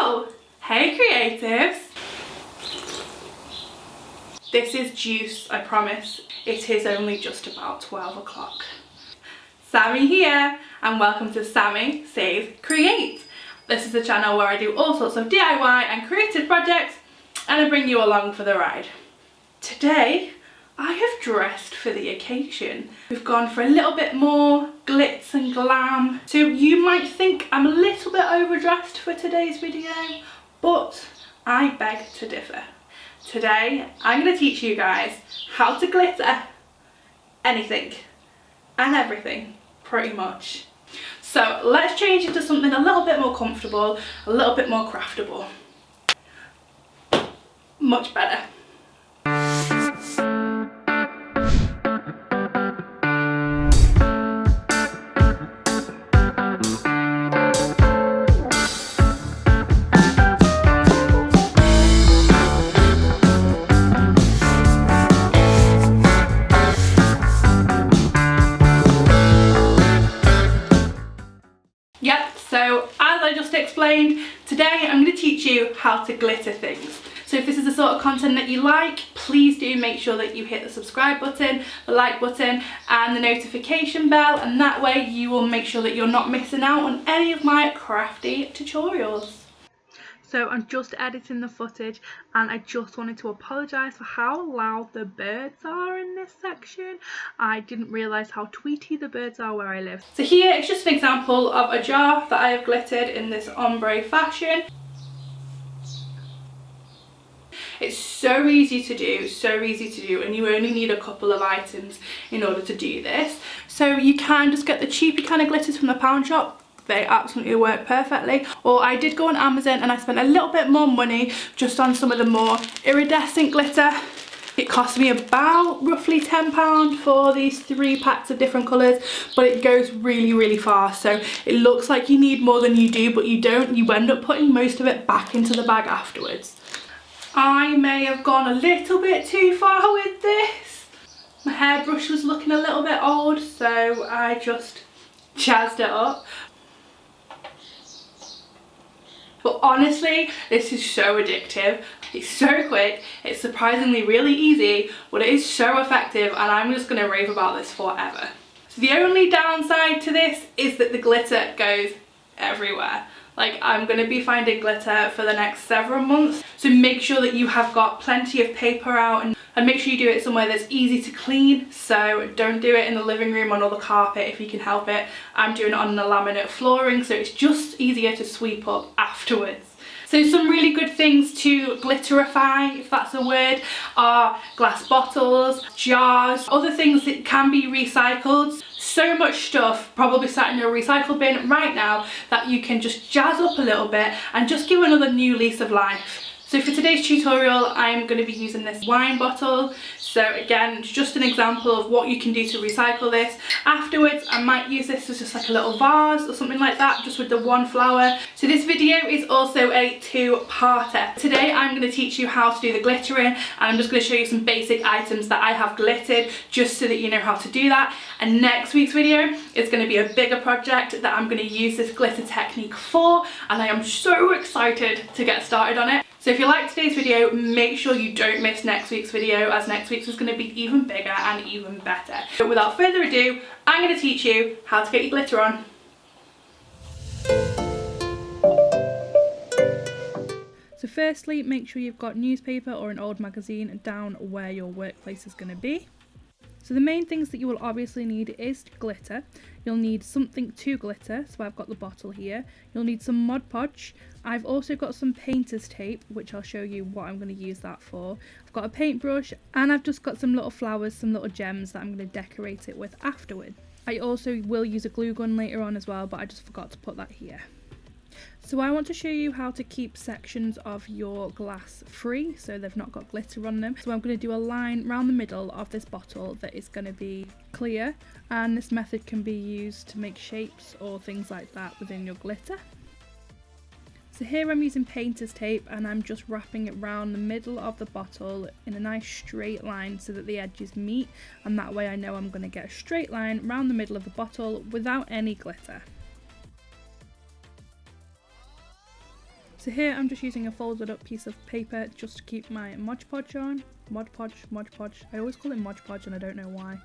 Oh, hey creatives. This is juice, I promise. It is only just about 12 o'clock. Sammy here, and welcome to Sammy Says Create. This is a channel where I do all sorts of DIY and creative projects, and I bring you along for the ride. Today, I have dressed for the occasion. We've gone for a little bit more glitz and glam. So you might think I'm a little bit overdressed for today's video, but I beg to differ. Today, I'm going to teach you guys how to glitter anything and everything, pretty much. So let's change into something a little bit more comfortable, a little bit more craftable. Much better. Yep, so as I just explained, today I'm going to teach you how to glitter things. So if this is the sort of content that you like, please do make sure that you hit the subscribe button, the like button and the notification bell, and that way you will make sure that you're not missing out on any of my crafty tutorials. So I'm just editing the footage and I just wanted to apologise for how loud the birds are in this section. I didn't realise how tweety the birds are where I live. So here is just an example of a jar that I have glittered in this ombre fashion. It's so easy to do, and you only need a couple of items in order to do this. So you can just get the cheapy kind of glitters from the pound shop. They absolutely work perfectly. Or I did go on Amazon and I spent a little bit more money just on some of the more iridescent glitter. It cost me about roughly £10 for these 3 packs of different colours, but it goes really far. So it looks like you need more than you do, but you don't. You end up putting most of it back into the bag afterwards. I may have gone a little bit too far with this. My hairbrush was looking a little bit old, so I just jazzed it up. But honestly, this is so addictive. It's so quick, it's surprisingly really easy, but it is so effective, and I'm just going to rave about this forever. So the only downside to this is that the glitter goes everywhere. Like, I'm going to be finding glitter for the next several months, so make sure that you have got plenty of paper out, and make sure you do it somewhere that's easy to clean. So don't do it in the living room on all the carpet if you can help it. I'm doing it on the laminate flooring, so it's just easier to sweep up afterwards. So some really good things to glitterify, if that's a word, are glass bottles, jars, other things that can be recycled. So much stuff probably sat in your recycle bin right now that you can just jazz up a little bit and just give another new lease of life. So for today's tutorial, I'm going to be using this wine bottle. So again, it's just an example of what you can do to recycle this. Afterwards, I might use this as just like a little vase or something like that, just with the one flower. So this video is also a 2-parter. Today, I'm going to teach you how to do the glittering, and I'm just going to show you some basic items that I have glittered, just so that you know how to do that. And next week's video is going to be a bigger project that I'm going to use this glitter technique for, and I am so excited to get started on it. So if you like today's video, make sure you don't miss next week's video, as next week's is going to be even bigger and even better. But without further ado, I'm going to teach you how to get your glitter on. So firstly, make sure you've got newspaper or an old magazine down where your workplace is going to be. So the main things that you will obviously need is glitter. You'll need something to glitter, so I've got the bottle here. You'll need some Mod Podge. I've also got some painter's tape, which I'll show you what I'm going to use that for. I've got a paintbrush, and I've just got some little flowers, some little gems that I'm going to decorate it with afterward. I also will use a glue gun later on as well, but I just forgot to put that here. So I want to show you how to keep sections of your glass free, so they've not got glitter on them. So I'm going to do a line around the middle of this bottle that is going to be clear, and this method can be used to make shapes or things like that within your glitter. So here I'm using painter's tape, and I'm just wrapping it around the middle of the bottle in a nice straight line so that the edges meet, and that way I know I'm going to get a straight line around the middle of the bottle without any glitter. So here I'm just using a folded up piece of paper just to keep my Mod Podge on. Mod Podge. I always call it Mod Podge and I don't know why.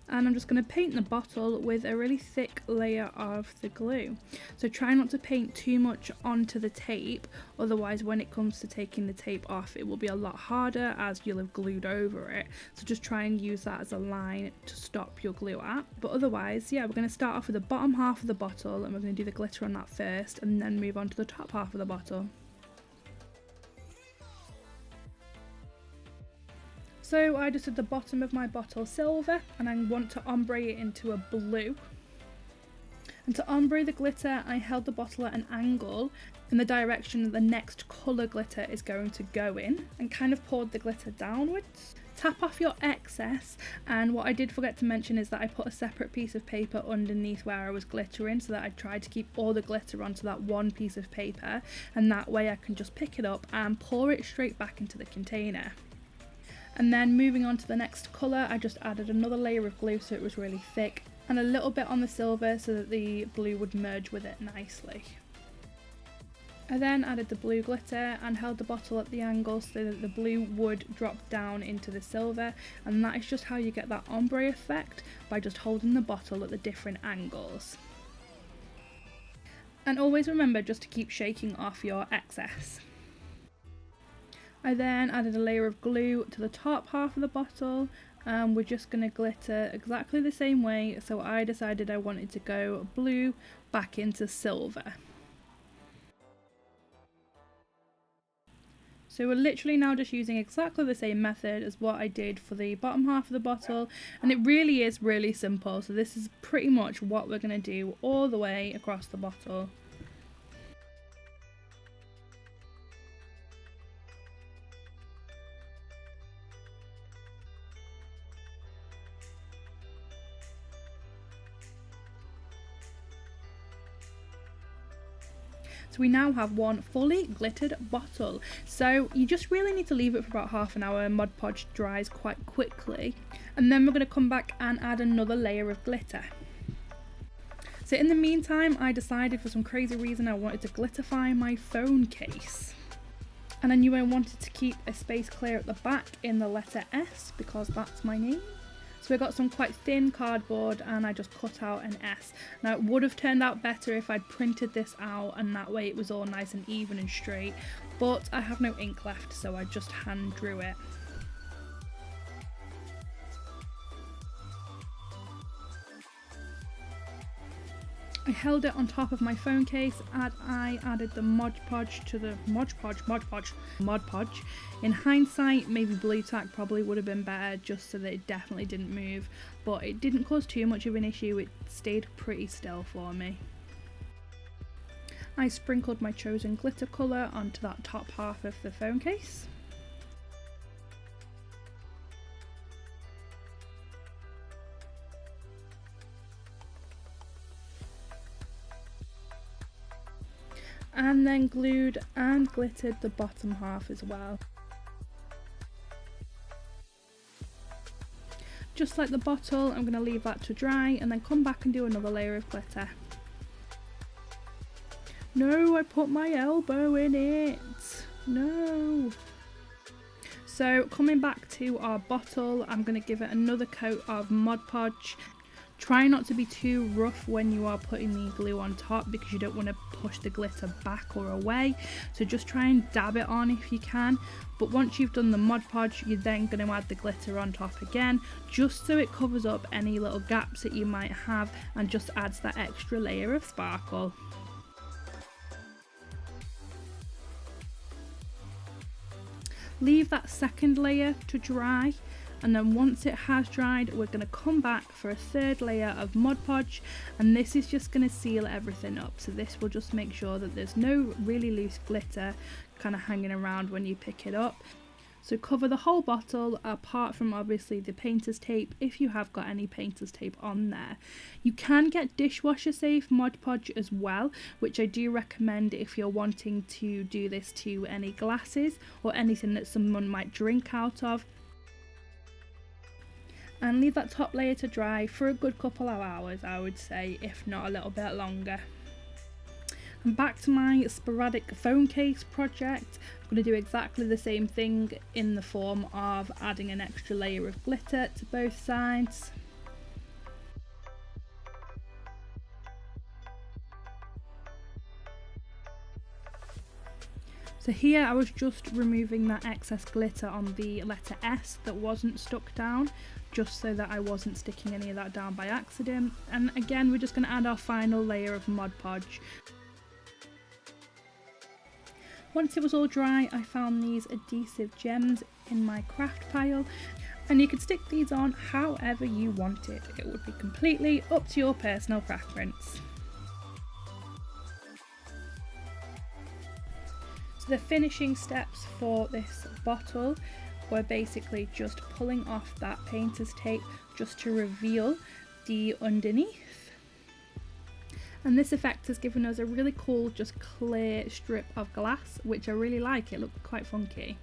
And I'm just going to paint the bottle with a really thick layer of the glue. So try not to paint too much onto the tape, otherwise when it comes to taking the tape off it will be a lot harder as you'll have glued over it. So just try and use that as a line to stop your glue at. But otherwise, yeah, we're going to start off with the bottom half of the bottle and we're going to do the glitter on that first and then move on to the top half of the bottle. So I just did the bottom of my bottle silver and I want to ombre it into a blue. And to ombre the glitter, I held the bottle at an angle in the direction that the next colour glitter is going to go in and kind of poured the glitter downwards. Tap off your excess, and what I did forget to mention is that I put a separate piece of paper underneath where I was glittering so that I tried to keep all the glitter onto that one piece of paper, and that way I can just pick it up and pour it straight back into the container. And then moving on to the next colour, I just added another layer of glue so it was really thick and a little bit on the silver so that the blue would merge with it nicely. I then added the blue glitter and held the bottle at the angle so that the blue would drop down into the silver, and that is just how you get that ombre effect, by just holding the bottle at the different angles. And always remember just to keep shaking off your excess. I then added a layer of glue to the top half of the bottle and we're just going to glitter exactly the same way, so I decided I wanted to go blue back into silver. So we're literally now just using exactly the same method as what I did for the bottom half of the bottle, and it really is really simple, so this is pretty much what we're going to do all the way across the bottle. So we now have one fully glittered bottle. So you just really need to leave it for about half an hour. Mod Podge dries quite quickly. And then we're going to come back and add another layer of glitter. So in the meantime, I decided for some crazy reason I wanted to glitterify my phone case. And I knew I wanted to keep a space clear at the back in the letter S because that's my name. So I got some quite thin cardboard and I just cut out an S. Now it would have turned out better if I'd printed this out and that way it was all nice and even and straight, but I have no ink left so I just hand drew it. I held it on top of my phone case and I added the Mod Podge to the Mod Podge. In hindsight, maybe blue tack probably would have been better just so that it definitely didn't move, but it didn't cause too much of an issue, it stayed pretty still for me. I sprinkled my chosen glitter colour onto that top half of the phone case. And then glued and glittered the bottom half as well. Just like the bottle, I'm going to leave that to dry and then come back and do another layer of glitter. No, I put my elbow in it. No. So coming back to our bottle, I'm going to give it another coat of Mod Podge. Try not to be too rough when you are putting the glue on top because you don't want to push the glitter back or away, so just try and dab it on if you can. But once you've done the Mod Podge, you're then going to add the glitter on top again, just so it covers up any little gaps that you might have and just adds that extra layer of sparkle. Leave that second layer to dry, and then once it has dried we're going to come back for a third layer of Mod Podge, and this is just going to seal everything up. So this will just make sure that there's no really loose glitter kind of hanging around when you pick it up. So cover the whole bottle apart from obviously the painter's tape if you have got any painter's tape on there. You can get dishwasher safe Mod Podge as well, which I do recommend if you're wanting to do this to any glasses or anything that someone might drink out of. and leave that top layer to dry for a good couple of hours, I would say, if not a little bit longer. And back to my sporadic phone case project. I'm going to do exactly the same thing in the form of adding an extra layer of glitter to both sides. So here I was just removing that excess glitter on the letter S that wasn't stuck down, just so that I wasn't sticking any of that down by accident. And again, we're just going to add our final layer of Mod Podge. Once it was all dry, I found these adhesive gems in my craft pile, and you could stick these on however you wanted. It would be completely up to your personal preference. So the finishing steps for this bottle were basically just pulling off that painter's tape just to reveal the underneath. And this effect has given us a really cool, just clear strip of glass, which I really like. It looked quite funky.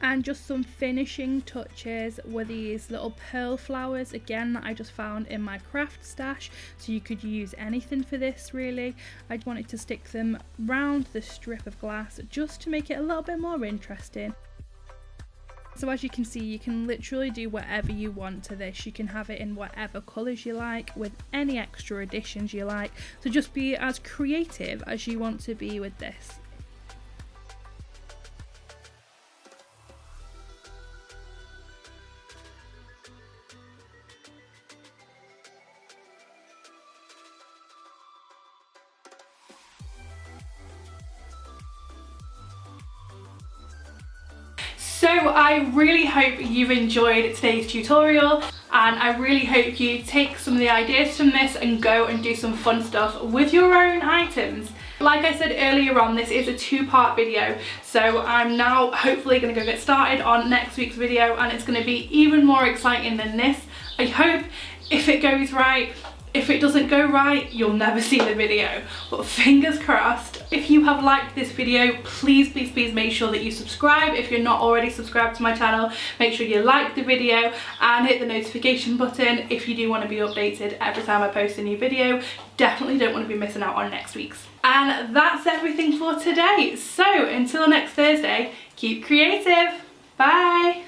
And just some finishing touches were these little pearl flowers, again, that I just found in my craft stash, so you could use anything for this really. I wanted to stick them round the strip of glass just to make it a little bit more interesting. So as you can see, you can literally do whatever you want to this. You can have it in whatever colours you like, with any extra additions you like, so just be as creative as you want to be with this. So I really hope you've enjoyed today's tutorial, and I really hope you take some of the ideas from this and go and do some fun stuff with your own items. Like I said earlier on, this is a two-part video, so I'm now hopefully going to go get started on next week's video, and it's going to be even more exciting than this. I hope, if it goes right. If it doesn't go right, you'll never see the video, but fingers crossed. If you have liked this video, please make sure that you subscribe. If you're not already subscribed to my channel, make sure you like the video and hit the notification button if you do want to be updated every time I post a new video. Definitely don't want to be missing out on next week's. And that's everything for today. So until next Thursday, keep creative. Bye.